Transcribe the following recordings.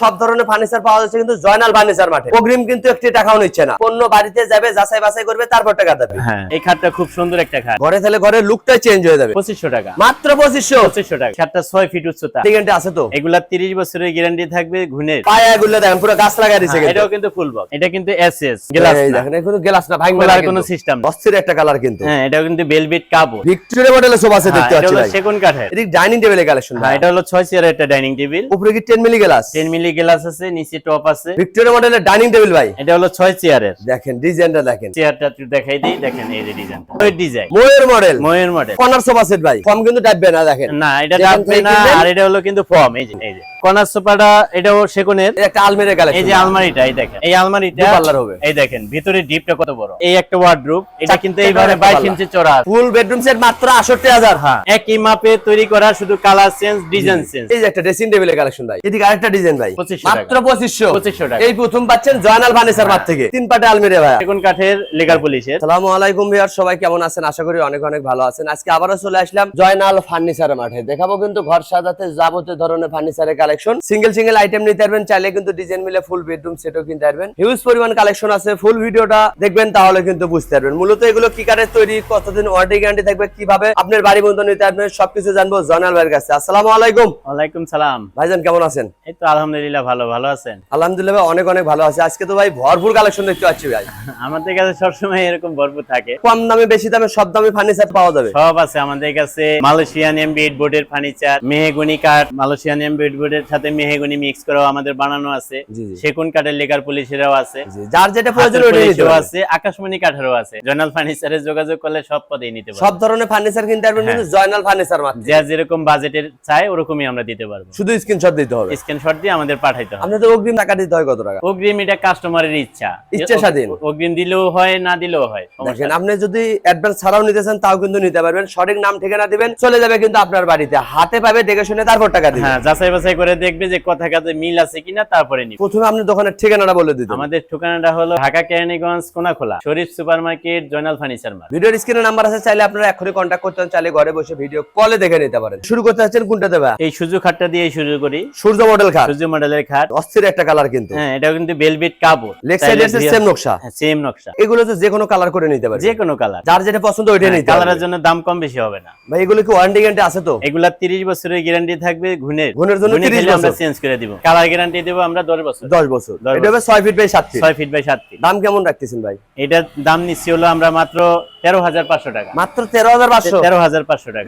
সব ধরনের ফার্নিচার পাওয়া যাচ্ছে কিন্তু জয়নাল ফার্নিচার মাঠে। অগ্রিম কিন্তু একটি টাকাও নিচ্ছে না। পণ্য বাড়িতে যাবে, যাচাই বাছাই করবে, তারপর টাকা দেবে। হ্যাঁ, এই খাটটা খুব সুন্দর একটা খাট। ঘরে তাহলে ঘরের লুকটাই চেঞ্জ হয়ে যাবে। 2500 টাকা মাত্র 2500 টাকা। খাটটা 6 ফিট উচ্চতা। গ্যারান্টি আছে তো? এগুলা 30 বছরের গ্যারান্টি থাকবে। ঘুনের পায়াগুলো দেখেন পুরো গাছ লাগাই দিয়েছে। এটাও কিন্তু ফুল বক্স। এটা কিন্তু এসএস গ্লাস না। দেখেন কোনো গ্লাস না, ভাঙবে না কোনো সিস্টেম। অস্থির একটা কালার কিন্তু। হ্যাঁ, এটাও কিন্তু ভেলভেট কাপড়। ভিক্টোরিয়া মডেলের সোফা সেট দেখতে পাচ্ছি এটা ভাই। হলো সেগুন কাঠের। এদিক ডাইনিং টেবিলের কালেকশন ভাই। এটা হলো 6 চেয়ারের একটা ডাইনিং টেবিল। উপরে কি 10 মিলি গ্লাস? 10 মিলি গ্লাস আছে, নিচে টপ আছে। ভিক্টোরিয়া মডেলের ডাইনিং টেবিল ভাই। এটা হলো 6 চেয়ারের। দেখেন ডিজাইনটা দেখেন। চেয়ারটা একটু দেখাই দেই। দেখেন এই যে ডিজাইনটা। ওই ডিজাইন। ময়ূর মডেল। ময়ূর মডেল। কর্নার সোফা সেট ভাই। ফর্ম কিন্তু ডাববে না দেখেন। না, এটা ডাববে না। আর এটা হলো কিন্তু ফর্ম। এই যে কর্নার সোফাটা এটাও সেগুনের। একটা আলমারির কালেকশন। এই যে আলমারিটা, এই দেখেন। এই আলমারিটা পাল্লার হবে। এই দেখেন ভিতরে ডিপটা কত বড়। এই একটা ওয়ার্ডরোব। এটা কিন্তু এইভাবে 22 ইঞ্চি চওড়া। ফুল বেডরুম সেট মাত্র 68000। হ্যাঁ, একই মাপে তৈরি করা, শুধু কালার চেঞ্জ, ডিজাইন চেঞ্জ। এই যে একটা ড্রেসিং টেবিলের কালেকশন ভাই। এদিকে আরেকটা ডিজাইন ভাই। 2500 মাত্র টাকা। 2500 টাকা। এই প্রথম পাচ্ছেন জয়নাল ফার্নিচার মাঠ থেকে। তিন পাটে আলমারি ভাই। সেগুন কাঠের লেগার পলিশের। আসসালামু আলাইকুম ভিউয়ার, সবাই কেমন আছেন? আশা করি অনেক অনেক ভালো আছেন। আজকে আবারো চলে আসলাম জয়নাল ফার্নিচার মাঠে। দেখাবো কিন্তু ঘর সাজাতে যাবতীয় ধরনের ফার্নিচারের কালেকশন। সিঙ্গেল আইটেম নিতে পারবেন, চাইলে কিন্তু ডিজাইন মিলে ফুল বেডরুম সেটও কিনতে পারবেন। হিউজ পরিমাণ কালেকশন আছে। ফুল ভিডিওটা দেখবেন তাহলে কিন্তু বুঝতে পারবেন। মূলত এগুলো কি কাঠের তৈরি, কতদিন ওয়ারেন্টি গ্যারান্টি থাকবে, কিভাবে আপনার বাড়ি বন্ধ নিতে পারবেন, সবকিছু জানবো জয়নাল ভাইয়ের কাছে। আসসালামু আলাইকুম। ওয়ালাইকুম সালাম। ভাইজান কেমন আছেন? এই তো আলহামদুলিল্লাহ ভালো আছেন? আলহামদুলিল্লাহ ভাই, অনেক অনেক ভালো আছে। আজকে তো ভাই ভরপুর কালেকশন দেখতে পাচ্ছি ভাই। আমাদের কাছে সবসময় এরকম ভরপুর থাকে। কম দামে বেশি দামে সব দামে ফার্নিচার পাওয়া যাবে। সব আছে আমাদের কাছে। মালয়েশিয়ান এমবিএড বোর্ডের ফার্নিচার, মেহগনি কাঠ, মালয়েশিয়ান এমবিএড বোর্ডের সাথে মেহগনি মিক্স করেও আমাদের বানানো আছে। সেগুন কাঠের লেকার পলিশেরও আছে। যার যেটা প্রয়োজন ওইটাই নিতে পারবেন। আছে, আকাশমণি কাঠেরও আছে। জয়নাল ফার্নিচারে যোগাযোগ করলে সব পদেই নিতে পারবেন। সব ধরনের ফার্নিচার কিনতে পারবেন কিন্তু জয়নাল ফার্নিচার মাত্র। যে যেরকম বাজেটের চাই ওরকমই আমরা দিতে পারবো। শুধু স্ক্রিনশট দিতে হবে। স্ক্রিনশট দিয়ে আমাদের পাঠাইতে হবে। আপনাদের অগ্রিম টাকা দিতে হয় কত টাকা? অগ্রিম এটা কাস্টমারের ইচ্ছা স্বাধীন। অগ্রিম দিলেও হয়, না দিলেও হয়। দেখেন আপনি যদি অ্যাডভান্স ছাড়াও নিতে চান তাও কিন্তু নিতে পারবেন। সঠিক নাম ঠিকানা দিবেন, চলে যাবে কিন্তু আপনার বাড়িতে, হাতে পাবে, দেখে শুনে তারপর টাকা দিবেন। হ্যাঁ, যাচাই বাছাই করে দেখবে যে কথা কাজে মিল আছে কিনা, তারপরে নিবে। প্রথমে আপনি দোকানের ঠিকানাটা বলে দিতে। আমাদের ঠিকানাটা হলো Dhaka Keraniganj Konakhola Sharif supermarket, Joynal furniture market. ভিডিওর স্ক্রিনে নাম্বার আছে, চাইলে আপনারা এখনই কন্টাক্ট করতে পারেন, চাইলে ঘরে বসে ভিডিও কলে দেখে নিতে পারেন। শুরু করতে যাচ্ছেন কোনটা দেবা? এই সূর্য খাটটা দিয়ে শুরু করি। সূর্য মডেল খাট। সূর্য মডেলের খাট। অস্থির একটা কালার কিন্তু। হ্যাঁ, এটাও কিন্তু ভেলভেট কাপড়। লেগ সাইডে সেম নকশা। হ্যাঁ, সেম নকশা। এগুলো তো যে কোনো কালার করে নিতে পারবেন। যে কোনো কালার। যার যেটা পছন্দ ওইটাই নিতে পারবেন। কালারের জন্য দাম কম বেশি হবে না। ভাই এগুলো কি ওয়ারেন্টি গ্যারান্টি আছে তো? এগুলা 30 বছরের গ্যারান্টি থাকবে। ঘুনের জন্য 30 বছর আমরা চেঞ্জ করে দিব। কালার গ্যারান্টি দেব আমরা 10 বছর। 10 বছর। এটা হবে 6 feet by 7 feet. 6 feet by 7 feet. দাম কেমন রাখতেছেন ভাই? এটার দাম নিচ্ছি হলো আমরা মাত্র 13500 টাকা। মাত্র 13500? 13500 টাকা।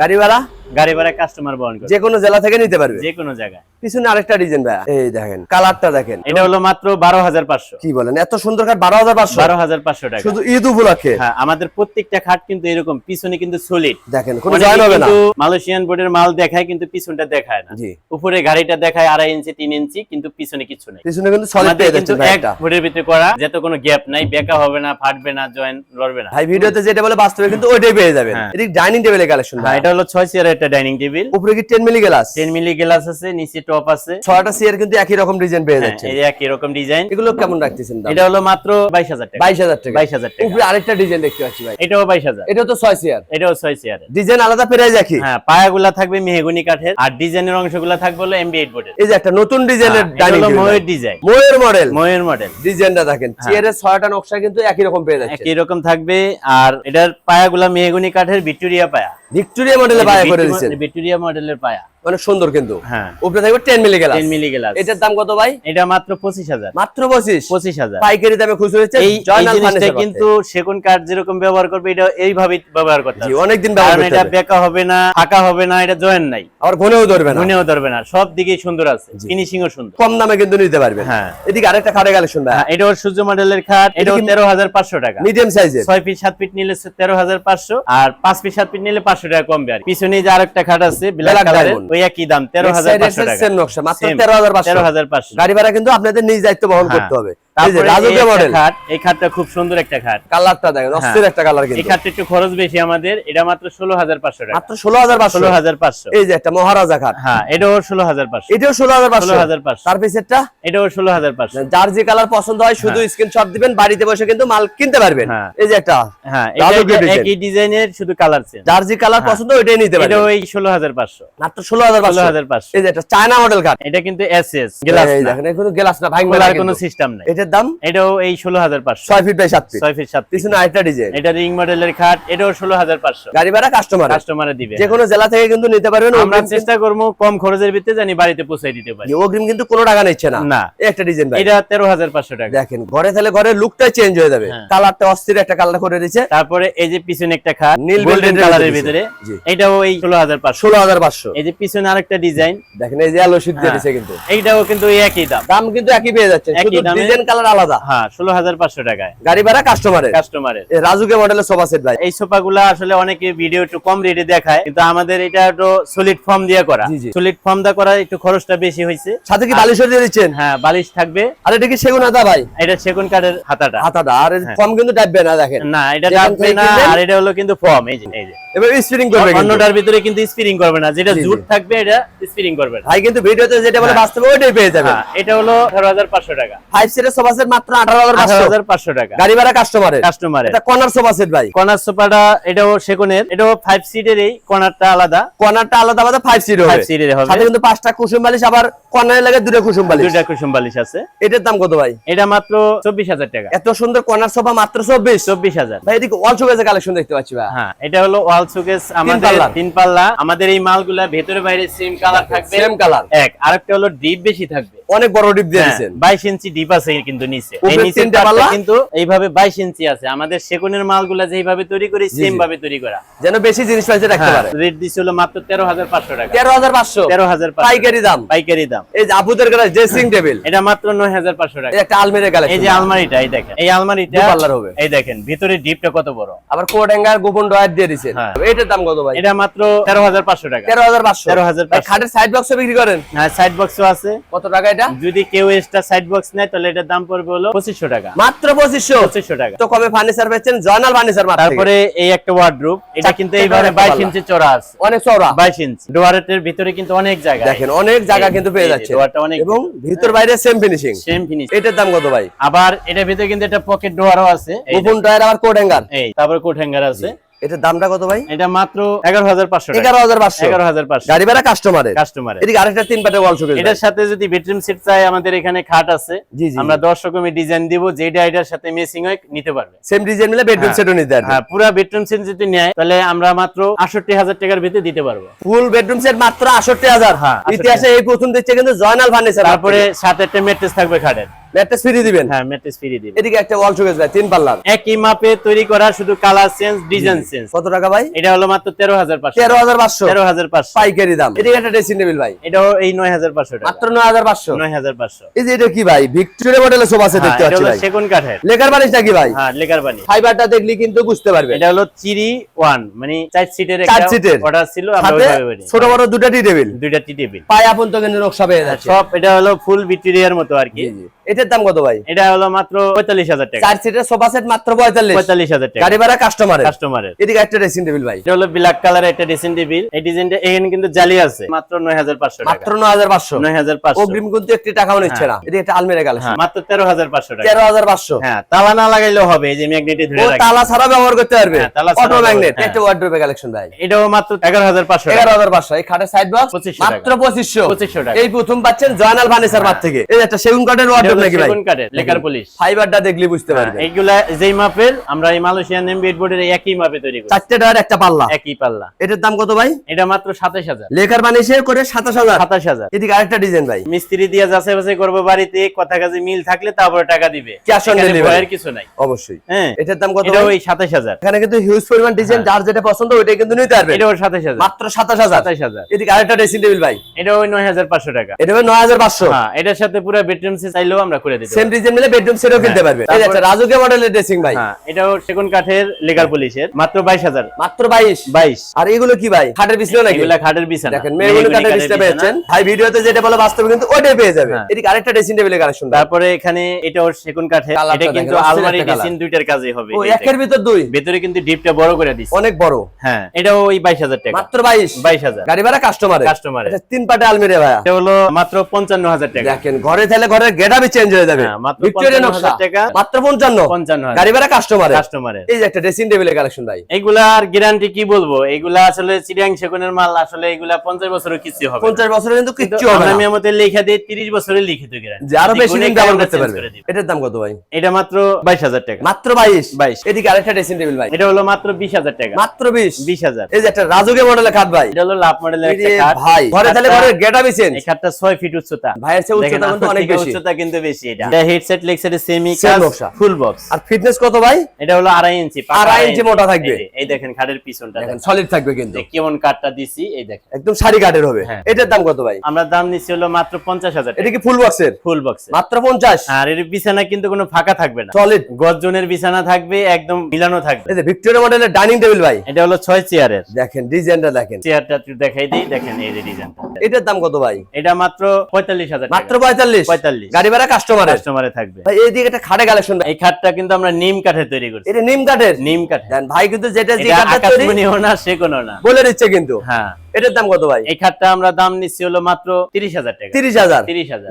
গাড়ি ভাড়া কাস্টমার বহন করে। যে কোনো জেলা থেকে নিতে পারবে, যে কোনো জায়গায়। পিছনে আরেকটা ডিজাইন ভাই, এই দেখেন কালারটা দেখেন। এটা হলো মাত্র 12500। কি বলেন, এত সুন্দর খাট 12500? 12500 টাকা শুধু ঈদ উপলক্ষে? হ্যাঁ, আমাদের প্রত্যেকটা খাট কিন্তু এরকম পিছনে কিন্তু সলিড। দেখেন কোনো জয়েন হবে না। কিন্তু মালয়েশিয়ান বোর্ডের মাল দেখায় কিন্তু পিছনটা দেখায় না। জি। উপরে গাড়িটা দেখায় 2.5 ইঞ্চি 3 ইঞ্চি, কিন্তু পিছনে কিছু নেই। পিছনে কিন্তু সলিড পেয়ে যাচ্ছে ভাই। এক ফুটের ভিতরে করা, যাতে কোনো গ্যাপ নাই, বেঁকা হবে না, ফাটবে না, জয়েন লড়বে না। ভাই ভিডিওতে যেটা বলে বাস্তবে কিন্তু ওইটাই পেয়ে যাবেন। এদিক ডাইনিং টেবিলের কালেকশন ভাই। এটা হলো 6 চেয়ারের একটা ডাইনিং টেবিল। উপরে কি 10 মিলি গ্লাস? 10 মিলি গ্লাস আছে, নিচে টপ আছে। 6টা চেয়ার কিন্তু একই রকম ডিজাইন পেয়ে যাচ্ছে। এই একই রকম ডিজাইন। এগুলো কেমন রাখতেছেন দাম? এটা হলো মাত্র 22000 টাকা। 22000 টাকা। 22000 টাকা। উপরে আরেকটা ডিজাইন দেখতে পাচ্ছি ভাই। এটাও 22000। এটাও তো 6 চেয়ার। এটাও 6 চেয়ারের। ডিজাইন আলাদা প্রাইস একই। হ্যাঁ, পায়াগুলা থাকবে মেহগনি কাঠের, আর ডিজাইনের অংশগুলো থাকবে হলো এমবিএড বোর্ডের। এই যে একটা নতুন ডিজাইনের ডাইনিং টেবিল। ময়ূর ডিজাইন। ময়ূর মডেল। ময়ূর মডেল। ডিজাইনটা দেখেন, চেয়ারের 6টা নকশা কিন্তু একই রকম পেয়ে যাচ্ছে। একই রকম থাকবে। আর এটার পায়াগুলা মেহগনি কাঠের ভিক্টোরিয়া পায়া। ভিক্টোরিয়া মডেলে পায়া করে দিয়েছেন। ভিক্টোরিয়া মডেলের পায়া অনেক সুন্দর কিন্তু। হ্যাঁ, উপরে থাকবে 10 মিলি গ্লাস। 10 milli glass. এটার দাম কত ভাই? এটা মাত্র 25000। মাত্র 25000। পাইকারি দামে খুচরো হচ্ছে এই জয়নাল জিনিসটা ফার্নিচার কিন্তু সেগুন কাঠ যেরকম ব্যবহার করবে এটা এইভাবে ব্যবহার করতে হবে। অনেক দিন ব্যবহার করতে হবে। এটা বেঁকা হবে না, ফাঁকা হবে না, এটা জয়েন নাই, আর ঘনেও ধরবে না। ঘনেও ধরবে না, সব দিকেই সুন্দর আছে, ফিনিশিংও সুন্দর। কম দামে কিন্তু নিতে পারবেন। হ্যাঁ, এদিকে আরেকটা খাটে কালেকশন ভাই। এটাও সূর্য মডেলের খাট। এটাও 13500 টাকা। মিডিয়াম সাইজের। 6 ফিট 7 ফিট নিলে 13500, আর 5 ফিট 7 ফিট নিলে 500 টাকা কম বের। পিছনে যে আরেকটা খাট আছে ব্ল্যাক কালারের, ওই একই দাম 13500 টাকা। সেম নকশা, মাত্র 13500। 13500। গাড়ি ভাড়া কিন্তু আপনাদের নিজ দায়িত্ব বহন করতে হবে। তারপরে রাজুকে মডেল খাট, এই খাটটা খুব সুন্দর একটা খাট, কালারটা দেখেন অস্থির একটা কালার কিন্তু। এই খাটটা একটু খরচ বেশি আমাদের, এটা মাত্র 16,500 টাকা। মাত্র 16,500 16,500। এই যে একটা মহারাজা খাট, হ্যাঁ এটাও 16,500। এটাও 16,500 16,500। তার পিছেরটা এটাও 16,500। যার যে কালার পছন্দ হয় শুধু স্ক্রিনশট দিবেন, বাড়িতে বসে কিন্তু মাল কিনতে পারবেন। হ্যাঁ। এই যে একটা হ্যাঁ রাজকীয় এটা ডিজাইন। একই ডিজাইনের, শুধু কালার চেঞ্জ। যার যে কালার পছন্দ ওইটাই নিতে পারবেন। এটাও এই 16,500। মাত্র 16,500। 16,500। এই যে একটা চায়না মডেল কাঠ, এটা কিন্তু এসএস গ্লাস এই না, দেখেন এখনো গ্লাস না, ভাঙবে না খোলার কিন্তু। কোনো সিস্টেম নাই। এটার দাম এটাও এই 16,500। 6 feet by 7 feet, 6 feet 7 feet. পিছনে আরেকটা ডিজাইন। এটা রিং মডেলের খাট, এটাও 16,500। গাড়ি ভাড়া কাস্টমারে দিবে। যে কোনো জেলা থেকে কিন্তু নিতে পারবেন। আমরা চেষ্টা করব কম খরচের ভিতরে জানি বাড়িতে পৌঁছে দিতে পারি। অগ্রিম কিন্তু কোনো টাকা নিচ্ছে না। না। এই একটা ডিজাইন ভাই, এটা 13,500 টাকা। দেখেন ঘরে তাহলে ঘরের লুকটাই চেঞ্জ হয়ে যাবে। হ্যাঁ। কালারটা অস্থির একটা কালার করে দিয়েছে। তারপরে এই যে পিছনে একটা খাট নীল গোল্ডেন velvet কালারের ভিতরে ভিতরে, জি। এটাও এই 16,500। 16,500। এই যে পিছনে আরেকটা ডিজাইন, দেখেন এই যে আলো শীট দিয়ে হ্যাঁ। দিয়েছে কিন্তু। এইটাও কিন্তু এই একই দাম। দাম কিন্তু একই পেয়ে যাচ্ছে, একই শুধু দামে। ডিজাইন কালার আলাদা। হ্যাঁ 16,500 টাকায়। গাড়ি ভাড়া কাস্টমারের। রাজুকে মডেলের সোফা সেট ভাই। এই সোফাগুলা আসলে অনেকে ভিডিও একটু কম রেটে দেখায়, কিন্তু আমাদের এটা একটু সলিড ফর্ম দিয়ে করা। জি, জি। সলিড ফর্ম দিয়ে করা, একটু খরচটা বেশি হয়েছে। সাথে কি বালিশও দিয়ে দিচ্ছেন? হ্যাঁ বালিশ থাকবে। আর এটা কি সেগুন হাতা ভাই? এটা সেগুন কাঠের হাতাটা। হাতাটা আর হ্যাঁ। ফর্ম কিন্তু ডাববে না, দেখেন না এটা যেখান ডাববে থেকে না, কিনবেন, আর এটা হলো কিন্তু ফর্ম। এই যে এই যে এবার স্পিরিং করবে কিন্তু। অন্যটার ভিতরে কিন্তু স্পিরিং করবে না, যেটা জি, জি। জুট থাকবে এটা স্পিরিং করবে না। ভাই কিন্তু ভিডিওতে যেটা বলে হ্যাঁ। বাস্তবে ওইটাই পেয়ে যাবেন। হ্যাঁ এটা হলো 18,500 টাকা। 5 সিটের সোফা সেট মাত্র 18,500। 18,500 টাকা। গাড়ি ভাড়া কাস্টমারের। এটা কর্নার সোফা সেট ভাই। কর্নার সোফাটা এটাও সেগুনের, এটাও 5 সিটের, এই কর্নারটা আলাদা। কর্নারটা আলাদা আলাদা 5 সিট হবে। 5 সিটের হবে। সাথে কিন্তু 5টা কুসুম বালিশ, আবার কর্নারে লাগে 2টা কুসুম বালিশ। দুইটা কুসুম বালিশ আছে। এটার দাম কত ভাই? এটা মাত্র 24,000 টাকা। এত সুন্দর কর্নার সোফা মাত্র 24,000। ভাই এদিকে অল শোকেসের কালেকশন দেখতে পাচ্ছি ভাই। হ্যাঁ এটা হলো ওয়াল শোকেস আমাদের পাল্লার। 3 পাল্লা। আমাদের এই মালগুলা ভেতরে বাইরে সেম কালার থাকবে, সেম কালার। এক আরেকটা হলো ডিপ বেশি থাকবে। অনেক বড় ডিপ দিয়ে হ্যাঁ, দিয়েছেন। 22 ইঞ্চি ডিপ আছে কিন্তু নিচে। এই উপরে নিচের 3টা পাল্লা পাল্লা কিন্তু এইভাবে 22 ইঞ্চি আছে। আমাদের সেগুনের মালগুলা যেভাবে তৈরি করি জি, সেম জি। ভাবে তৈরি করা। যেন বেশি জিনিস পাইছে রাখতে পারে। রেট দিছিল মাত্র 13,500 টাকা। 13,500 13,500 পাইকারি দাম। পাইকারি দাম। এই যে আপুদের গলা ড্রেসিং টেবিল, এটা মাত্র 9,500 টাকা। এই একটা আলমারি কালেকশন। এই যে আলমারিটা, এই দেখেন এই আলমারিটা দু পাল্লার হবে। এই দেখেন ভিতরে ডিপটা কত বড়। আবার কোট হ্যাঙ্গার গোপন ড্রয়ার দিয়ে দিয়েছেন। হ্যাঁ। এটার দাম কত ভাই? এটা মাত্র 13,500 টাকা। 13,500। 13,500 ভাই খাটের সাইড বক্সও বিক্রি করেন? হ্যাঁ সাইড বক্সও আছে। কত টাকা এটা? যদি কেউ এক্সট্রা সাইড বক্স নেয় তাহলে এটার দাম পড়বে হলো 2500 টাকা। মাত্র 2500। 2500 টাকা। তো কমে ফার্নিচার পেয়েছেন জয়নাল ফার্নিচার মার্কেট। তারপরে এই একটা ওয়ার্ডরোব, এটা কিন্তু চারটে এইভাবে একটা 22 পাল্লা। ইঞ্চি চড়া আছে। অনেক চওড়া। 22 ইঞ্চি ডোয়ারের ভিতরে কিন্তু অনেক জায়গা। দেখেন অনেক জায়গা এই- কিন্তু পেয়ে এই যে যাচ্ছে, ডোয়ারটা অনেক এবং ভিতর বাইরে সেম ফিনিশিং। Same finish. এটার দাম কত ভাই? আবার এটার ভিতরে কিন্তু একটা পকেট ডোয়ারও আছে। এই গোপন ড্রয়ার আবার কোট হ্যাঙ্গার। এই তারপর কোট হ্যাঙ্গার আছে। এটার দামটা কত ভাই? এটা মাত্র 11,500 টাকা। 11,500। 11,500 গাড়ি ভাড়া কাস্টমারের। কাস্টমারের। এদিকে আরেকটা 3 পাটের ওয়াল শোকেস। এটার সাথে যদি বেডরুম সেট চাই, আমাদের এখানে খাট আছে। জি, জি। আমরা 10 রকমের ডিজাইন দিব, যেটা এটার সাথে ম্যাচিং হয় নিতে পারবে। সেম ডিজাইন মিলে বেডরুম সেটও নিতে পারবেন। হ্যাঁ পুরো বেডরুম সেট যদি নেয় তাহলে আমরা মাত্র 68,000 টাকার ভিতরে দিতে পারবো। ফুল বেডরুম সেট মাত্র 68,000। হ্যাঁ, ইতিহাসে এই প্রথম দিচ্ছে কিন্তু জয়নাল ফার্নিচার। তারপরে সাথে একটা ম্যাট্রেস থাকবে খাটের। ম্যাট্রেস ফ্রি দিবেন। হ্যাঁ ম্যাট্রেস ফ্রি দিবে। এদিকে একটা ওয়াল শোকেস ভাই 3 পাল্লার। একই মাপে তৈরি করা, শুধু কালার চেঞ্জ, ডিজাইন চেঞ্জ। কত টাকা ভাই? এটা হলো মাত্র 13,500। 13,500 13,500 পাইকারি দাম। এদিকে একটা ড্রেসিং টেবিল ভাই, এটাও এই 9,500 টাকা। মাত্র 9,500। 9,500। এই যে এটা কি ভাই? ভিক্টোরিয়া মডেলের সোফা সেট দেখতে এটা পাচ্ছি হলো ভাই। সেগুন কাঠের। লেকার বালিশ নাকি ভাই? হ্যাঁ লেকার বানি। ফাইবারটা দেখলি কিন্তু বুঝতে পারবে। এটা হলো চিরি 1, মানে 4 সিটের 4 একটা সিটের অর্ডার ছিল, আমরা সাথে ওইভাবে বানি। ছোট বড় দুটো টি টেবিল, দুইটা টি টেবিল। পায়ে আপন তো কিন্তু নকশা পেয়ে যাচ্ছে। সব এটা হলো ফুল ভিক্টোরিয়ার মতো আর কি। জি, জি। এটার দাম কত ভাই? এটা হলো মাত্র 45,000 টাকা। 4 সিটের সোফা সেট মাত্র 45। 45,000 টাকা। গাড়ি ভাড়া কাস্টমারের। কাস্টমারের। এদিকে একটা ড্রেসিং টেবিল ভাই, এটা হলো ব্ল্যাক কালারের একটা ড্রেসিং টেবিল। এই ডিজাইনটা এখানে কিন্তু জালি আছে, মাত্র 9,500 টাকা। মাত্র 9,500। 9,500। অগ্রিম কিন্তু একটি টাকাও নিচ্ছে না। এদিকে একটা আলমিরা কালেকশন, হ্যাঁ মাত্র 13,500 টাকা। 13,500। হ্যাঁ তালা না লাগাইলেও হবে, এই যে ম্যাগনেটে ধরে ও রাখি। তালা ছাড়া ব্যবহার করতে পারবে। হ্যাঁ, তালা ছাড়া অটো ম্যাগনেট। ব্যবহার, একটা ওয়ার্ডরোবে কালেকশন ভাই, এটাও মাত্র 11,500 টাকা। 11,500। এই খাটের সাইড বক্স 2500 টাকা। মাত্র 2500। 2500 টাকা। এই প্রথম পাচ্ছেন জয়নাল ফার্নিচার মার্ট থেকে। এই একটা সেগুন কাঠের এটা ওয়ার্ডরোব হলো নাকি ভাই? সেগুন কাঠের, লেকার পলিশ। ফাইবারটা দেখলি বুঝতে পারবে। এইগুলা যেই মাপের আমরা এই মালয়েশিয়ান এমবিএড বোর্ডের একই মাপে তৈরি করি। 4টে ডয়ার একটা পাল্লা, একই পাল্লা। এটার দাম কত ভাই? এটা মাত্র 27,000। লেকার বানিশে করে 27,000। 27,000। এদিকে আরেকটা ডিজাইন ভাই, মিস্ত্রি দিয়ে যাচাই বাছাই করবো বাড়িতে, কথা কাজে মিল থাকলে তারপরে টাকা দিবে। Cash on এখানে delivery। ভয়ের কিছু নাই। অবশ্যই। হ্যাঁ এটার দাম কত এটাও ভাই? এই 27,000। এখানে কিন্তু হিউজ পরিমাণ ডিজাইন, যার যেটা পছন্দ ওইটাই কিন্তু নিতে পারবে। এটাও 27,000। মাত্র 27,000। 27,000। এদিকে আরেকটা ড্রেসিং টেবিল ভাই, এটাও ওই 9,500 টাকা। এটা হবে 9,500। হ্যাঁ এটার সাথে পুরো বেডরুম সেট চাইলেও আমরা করে দিতে সেম ডিজাইন মিলে বেডরুম সেটও কিনতে পারবে। এই আচ্ছা রাজুকে মডেলের ড্রেসিং ভাই। হ্যাঁ, এটাও সেগুন কাঠের লেকার পলিশের, মাত্র 22,000। মাত্র 22। আর এগুলো কি ভাই, খাটের বিছানা নাকি? এগুলা খাটের বিছানা। দেখেন মেহগনি কাঠের বিছানা পেয়েছেন ভাই, ভিডিওতে যেটা বলে বাস্তবে কিন্তু ওইটাই পেয়ে যাবে। এদিকে আরেকটা ড্রেসিং টেবিলের কালেকশন। তারপরে এখানে এটাও সেগুন কাঠের, এটা কিন্তু আলমারি ড্রেসিং দুইটার কাজে হবে। ও একের ভিতর দুই, ভিতরে কিন্তু ডিপটা বড় করে দিছি, অনেক বড়। হ্যাঁ, এটাও ওই 22,000 টাকা। মাত্র 22,000 গাড়ি ভাড়া কাস্টমারে। আচ্ছা তিন পাটে আলমিরা ভাই, এটা হলো মাত্র 55,000 টাকা। দেখেন ঘরে থাকলে ঘরের গেটআপই চেঞ্জ হয়ে যাবে। মাত্র ভিক্টোরিয়া নকশা টাকা, মাত্র 55 গাড়ি ভাড়া কাস্টমারে। এই যে একটা ড্রেসিং টেবিলের কালেকশন ভাই, এগুলার গ্যারান্টি কি বলবো, এগুলা আসলে চিরিয়াং সেগুনের মাল, আসলে এগুলা 50 বছরের কিছু হবে, 50 বছরের কিন্তু কিচ্ছু হবে না। আমি আমাদের লেখা দেই 30 বছরের লিখিত গ্যারান্টি, যে আরো বেশি দিন ব্যবহার করতে পারবে। এটার দাম কত ভাই? এটা মাত্র 22,000 টাকা। মাত্র 22। এদিকে আরেকটা ড্রেসিং টেবিল ভাই, এটা হলো মাত্র 20,000 টাকা। মাত্র 20,000। এই যে একটা রাজুকে মডেলের খাট ভাই, এটা হলো লাভ মডেলের একটা খাট ভাই, ঘরে থাকলে ঘরের গেটআপই চেঞ্জ। এই খাটটা 6 ফিট উচ্চতা, ভাইয়ের চেয়ে উচ্চতা কিন্তু অনেক বেশি, উচ্চতা কিন্তু বেশি। এটা হেডসেট লেগসেট সেমি Same কাজ নকশা। Full box. আর ফিটনেস কত ভাই? এটা হলো 2.5 ইঞ্চি, 2.5 ইঞ্চি মোটা থাকবে। এই দেখেন খাটের পিছনটা দেখেন সলিড থাকবে কিন্তু, কেমন কাঠটা দিছি, এই দেখেন একদম সারি কাঠের হবে। এটার দাম কত ভাই? আমরা দাম নিচ্ছি হলো মাত্র 50,000 টাকা। এটা কি ফুল বক্সের? ফুল বক্সের মাত্র 50। আর এর বিছানা কিন্তু কোনো ফাঁকা থাকবে না, সলিড গর্জনের বিছানা থাকবে, একদম মিলানো থাকবে। এই যে ভিক্টোরিয়া মডেলের ডাইনিং টেবিল ভাই, এটা হলো 6 চেয়ারের। দেখেন ডিজাইনটা দেখেন, চেয়ারটা একটু দেখাই দিই, দেখেন এই যে ডিজাইনটা। এটার দাম কত ভাই? এটা মাত্র 45,000 টাকা। মাত্র 45। গাড়ি ভাড়া কাস্টমারে থাকবে। ভাই এইদিকে একটা খাটে কালেকশন। এই খাটটা কিন্তু আমরা নিম কাঠে তৈরি করছি। এটা নিম কাঠের? নিম কাঠে। দেন ভাই কিন্তু যেটা যে এটা কাঠটা তৈরি আকাশমণিও না, সেকোনো না, বলে দিচ্ছে কিন্তু। হ্যাঁ, এটার দাম কত ভাই? এই খাটটা আমরা দাম নিচ্ছি হলো মাত্র 30,000 টাকা। 30,000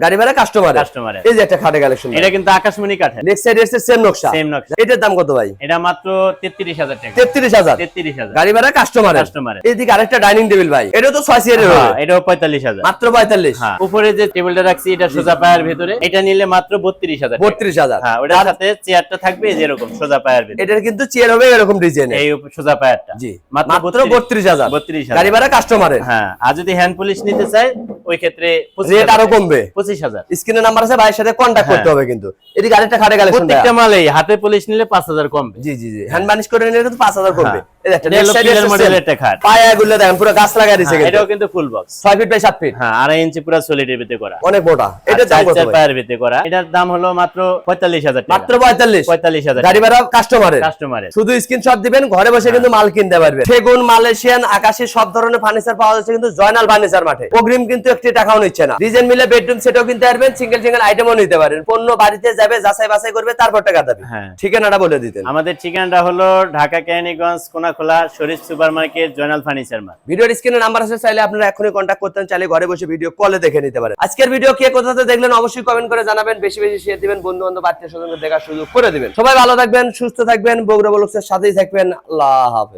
গাড়ি ভাড়া কাস্টমারে। এই যে একটা খাটে কালেকশন, এটা কিন্তু আকাশমণি কাঠের, নেক্সট সাইড এর সেম নকশা। এটার দাম কত ভাই? এটা মাত্র 33,000 টাকা। 33,000 গাড়ি ভাড়া কাস্টমারে। এইদিকে আরেকটা ডাইনিং টেবিল ভাই, এটা তো 6 চেয়ারের হবে। এটাও 45,000, মাত্র 45। হ্যাঁ, উপরে যে টেবিলটা রাখছি এটা সোজা পায়ের ভিতরে, এটা নিলে মাত্র 32,000 টাকা। 32,000। হ্যাঁ, ওটার সাথে চেয়ারটা থাকবে যেরকম সোজা পায়ের ভিতরে, এটার কিন্তু চেয়ার হবে এরকম ডিজাইন, এই সোজা পায়েরটা। জি, মাত্র 32,000 গাড়ি ভাড়া কাস্টমারে। হ্যাঁ, আর যদি হ্যান্ড পলিশ নিতে চাই ওই ক্ষেত্রে রেট আরো কমবে, 25,000। স্ক্রিনে নাম্বার আছে, ভাইয়ের সাথে কন্টাক্ট করতে হবে কিন্তু। এদিকে আরেকটা খাটে কালেকশন, প্রত্যেকটা মালেই হাতে পলিশ নিলে 5,000 কমবে। জি জি জি, হ্যান্ড বানিশ করে নিলে কিন্তু 5,000 কমবে। এই একটা এটা হলো পিলার মডেলের একটা খাট, পায়াগুলো দেখেন পুরো গাছ লাগায় দিয়েছে কিন্তু। এটাও কিন্তু full box, 6 feet by 7 feet. হ্যাঁ, 2.5 ইঞ্চি পুরো সলিডের ভিতরে করা, অনেক মোটা। এটার দাম কত ভাই? পায়ের ভিতরে করা, এটার দাম হলো মাত্র 45,000 টাকা। মাত্র 45। গাড়ি ভাড়া কাস্টমারে। শুধু স্ক্রিনশট দিবেন, ঘরে বসে কিন্তু মাল কিনতে পারবেন। সেগুন, মালয়েশিয়ান, আকাশী সব ধরনের ফার্নিচার পাওয়া যাচ্ছে কিন্তু জয়নাল ফার্নিচার মাঠে। অগ্রিম কিন্তু একটি টাকাও নিচ্ছে না। ডিজাইন মিলে বেডরুম সেটও কিনতে পারবেন, সিঙ্গেল আইটেমও নিতে পারেন। পণ্য বাড়িতে যাবে, যাচাই বাছাই করবে, তারপর টাকা দেবে। হ্যাঁ, ঠিকানাটা বলে দিতেন। আমাদের ঠিকানাটা হলো ঢাকা কেরানীগঞ্জ কোনাখোলা শরীফ সুপারমার্কেট, জয়নাল ফার্নিচার মার্ট। ভিডিওর স্ক্রিনে নাম্বার আছে, চাইলে আপনারা এখনই কন্টাক্ট করতেন, চাইলে ঘরে বসে ভিডিও কলে দেখে নিতে পারেন। আজকের ভিডিও কে কোথাতে দেখলেন অবশ্যই কমেন্ট করে জানাবেন, বেশি বেশি শেয়ার দিবেন, বন্ধু বান্ধব আত্মীয় স্বজনকে দেখার সুযোগ করে দিবেন। সবাই ভালো থাকবেন, সুস্থ থাকবেন, বগুড়া ব্লগসের সাথেই থাকবেন। আল্লাহ হাফেজ।